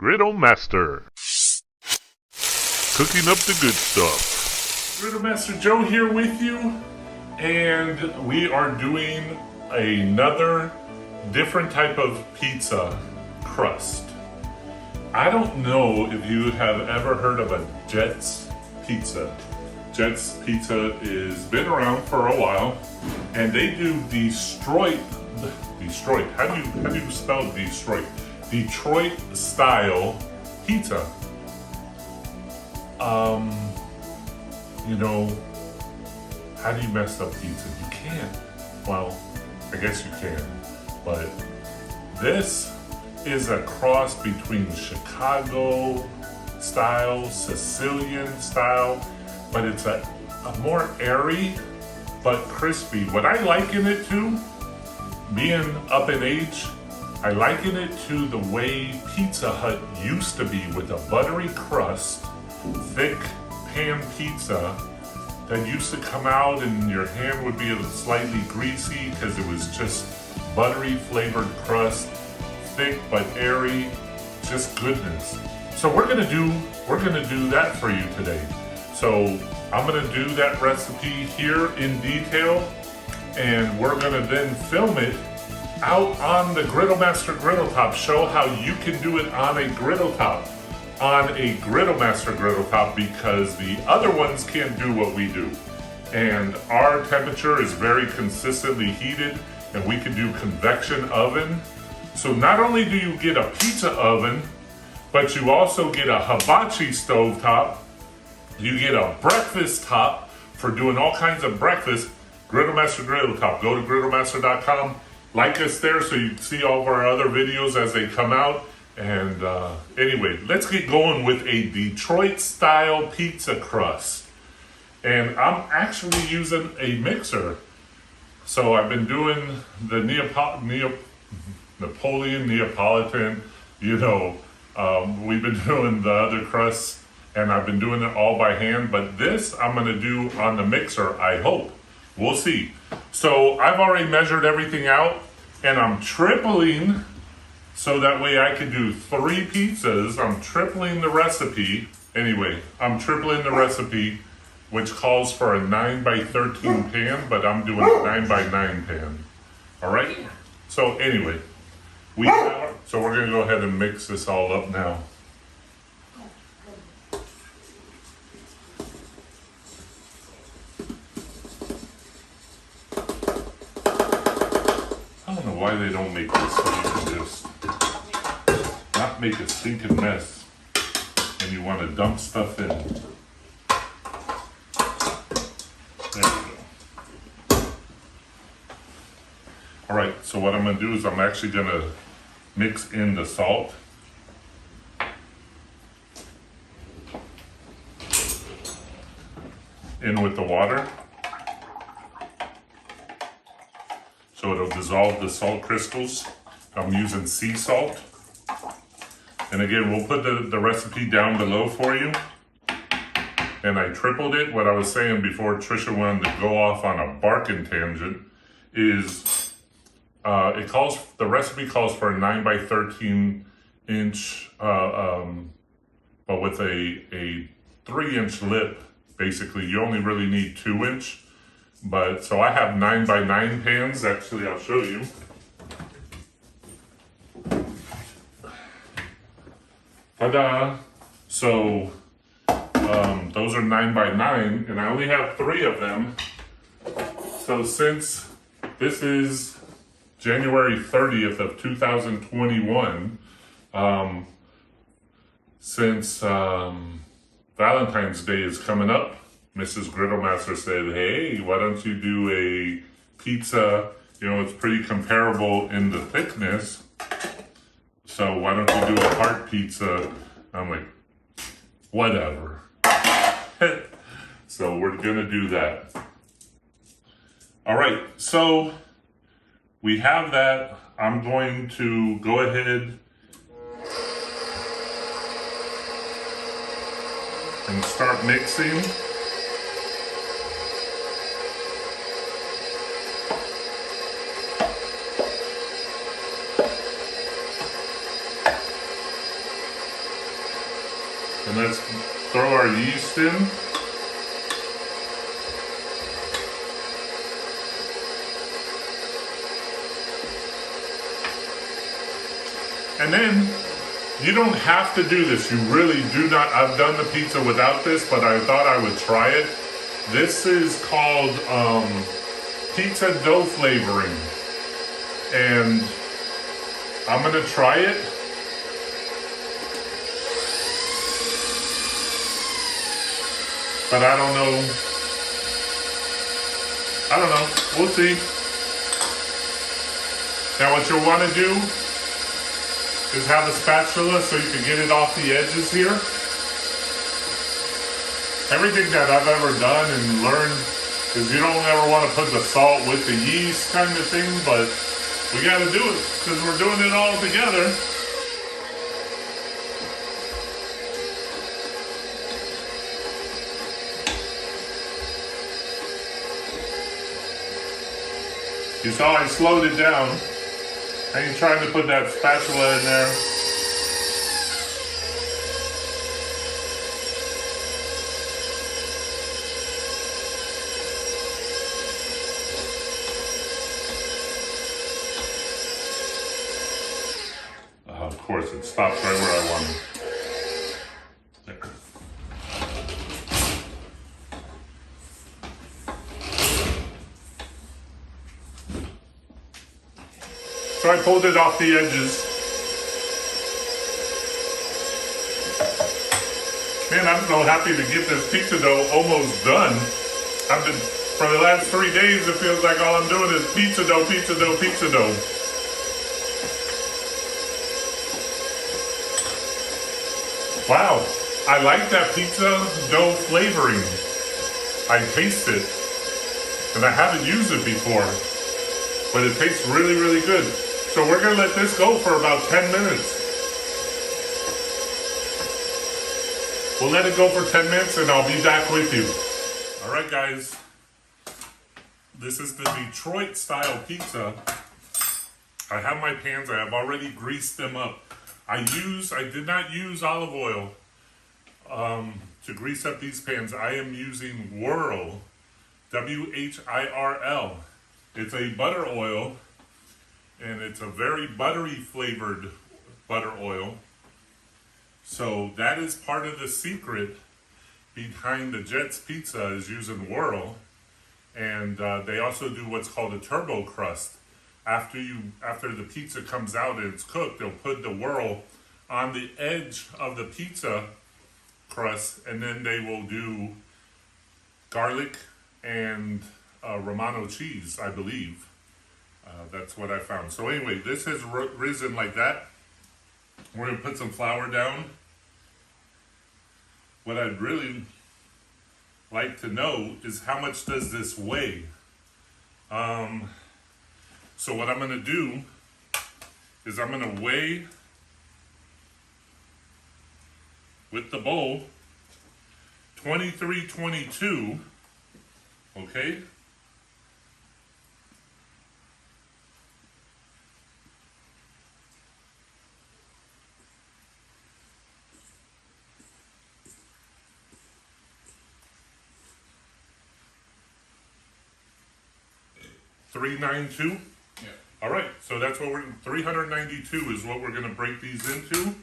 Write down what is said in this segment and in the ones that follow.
Griddle Master. Cooking up the good stuff. Griddle Master Joe here with you, and we are doing another different type of pizza crust. I don't know if you have ever heard of a Jets pizza. Jets pizza has been around for a while, and they do Detroit. How do you spell Detroit? Detroit style pizza. You know, how do you mess up pizza? You can't. Well, I guess you can. But this is a cross between Chicago style, Sicilian style, but it's a more airy but crispy. What I liken it to, being up in age, I liken it to the way Pizza Hut used to be, with a buttery crust, thick pan pizza that used to come out and your hand would be slightly greasy because it was just buttery flavored crust, thick but airy, just goodness. So we're gonna do that for you today. So I'm gonna do that recipe here in detail, and we're gonna then film it out on the Griddle Master Griddle Top. Show how you can do it on a griddle top, on a Griddle Master Griddle Top, because the other ones can't do what we do. And our temperature is very consistently heated, and we can do convection oven. So not only do you get a pizza oven, but you also get a hibachi stove top. You get a breakfast top for doing all kinds of breakfast. Griddle Master Griddle Top. Go to griddlemaster.com. Like us there so you can see all of our other videos as they come out. And anyway, let's get going with a Detroit style pizza crust. And I'm actually using a mixer. So I've been doing the Napoleon, Neapolitan, we've been doing the other crusts, and I've been doing it all by hand. But this I'm gonna do on the mixer, I hope. We'll see. So I've already measured everything out, and I'm tripling so that way I can do 3 pizzas. I'm tripling the recipe. Anyway, I'm tripling the recipe, which calls for a 9x13 pan, but I'm doing a 9x9 pan. All right? So anyway, so we're gonna go ahead and mix this all up now. I don't know why they don't make this so you can just not make a stinking mess when you want to dump stuff in. There we go. All right, so what I'm gonna do is I'm actually gonna mix in the salt. In with the water. So it'll dissolve the salt crystals. I'm using sea salt. And again, we'll put the recipe down below for you. And I tripled it. What I was saying before Trisha wanted to go off on a barking tangent is the recipe calls for a 9x13 inch, but with a 3-inch lip. Basically, you only really need 2-inch. But so I have 9x9 pans. Actually, I'll show you. Ta-da! So those are 9x9, and I only have 3 of them. So since this is January 30th of 2021, since Valentine's Day is coming up, Mrs. Griddle Master said, hey, why don't you do a pizza? It's pretty comparable in the thickness. So why don't you do a heart pizza? I'm like, whatever. So we're gonna do that. All right, so we have that. I'm going to go ahead and start mixing. And let's throw our yeast in. And then, you don't have to do this. You really do not. I've done the pizza without this, but I thought I would try it. This is called pizza dough flavoring. And I'm going to try it. But I don't know. We'll see. Now what you'll want to do is have a spatula so you can get it off the edges here. Everything that I've ever done and learned is you don't ever want to put the salt with the yeast kind of thing, but we got to do it because we're doing it all together. You saw I slowed it down. I ain't trying to put that spatula in there. Of course, it stops right where I want it. There. So I pulled it off the edges. Man, I'm so happy to get this pizza dough almost done. For the last 3 days, it feels like all I'm doing is pizza dough, pizza dough, pizza dough. Wow, I like that pizza dough flavoring. I taste it, and I haven't used it before, but it tastes really, really good. So we're gonna let this go for about 10 minutes. We'll let it go for 10 minutes and I'll be back with you. All right, guys. This is the Detroit style pizza. I have my pans, I have already greased them up. I did not use olive oil to grease up these pans. I am using Whirl, W-H-I-R-L. It's a butter oil, and it's a very buttery flavored butter oil. So that is part of the secret behind the Jets Pizza is using Whirl. And they also do what's called a turbo crust. After the pizza comes out and it's cooked, they'll put the Whirl on the edge of the pizza crust, and then they will do garlic and Romano cheese, I believe. That's what I found. So anyway, this has risen like that. We're going to put some flour down. What I'd really like to know is how much does this weigh? So what I'm going to do is I'm going to weigh with the bowl 2322, okay? $392? Yeah. All right, so that's what 392 is what we're going to break these into.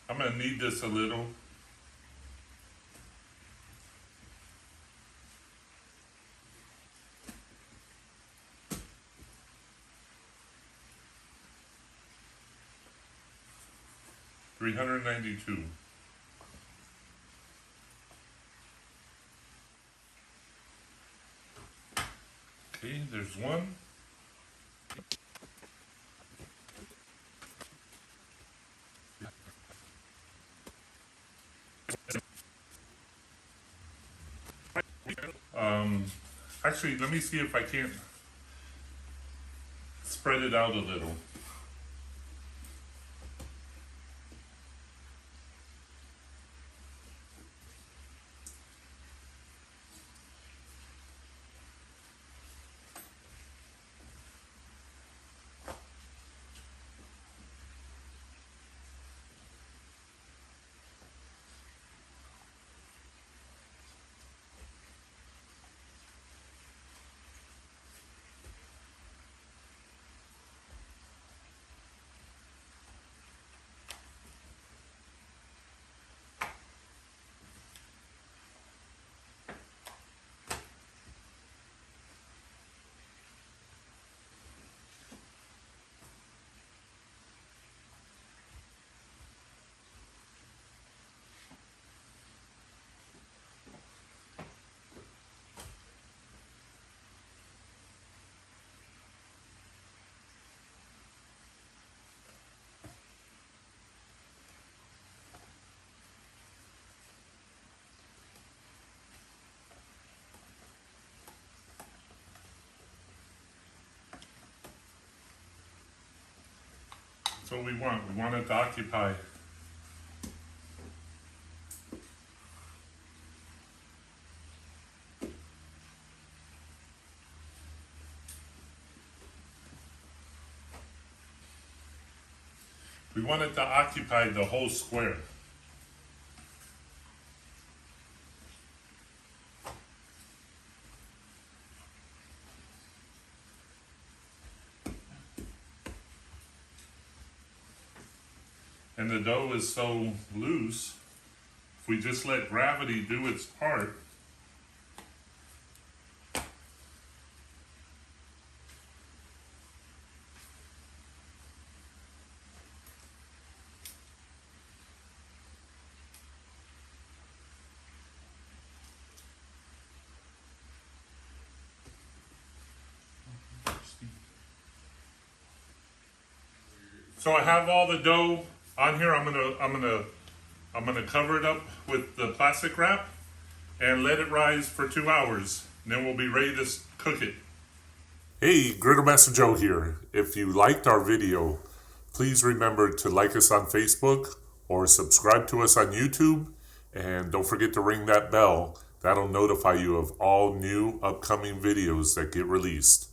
I'm going to knead this a little. $392. Okay, there's one. Actually, let me see if I can't spread it out a little. what we want. We want it to occupy. We want it to occupy the whole square. And the dough is so loose, if we just let gravity do its part, so I have all the dough on here. I'm gonna cover it up with the plastic wrap and let it rise for 2 hours. And then we'll be ready to cook it. Hey, Griddle Master Joe here. If you liked our video, please remember to like us on Facebook or subscribe to us on YouTube. And don't forget to ring that bell. That'll notify you of all new upcoming videos that get released.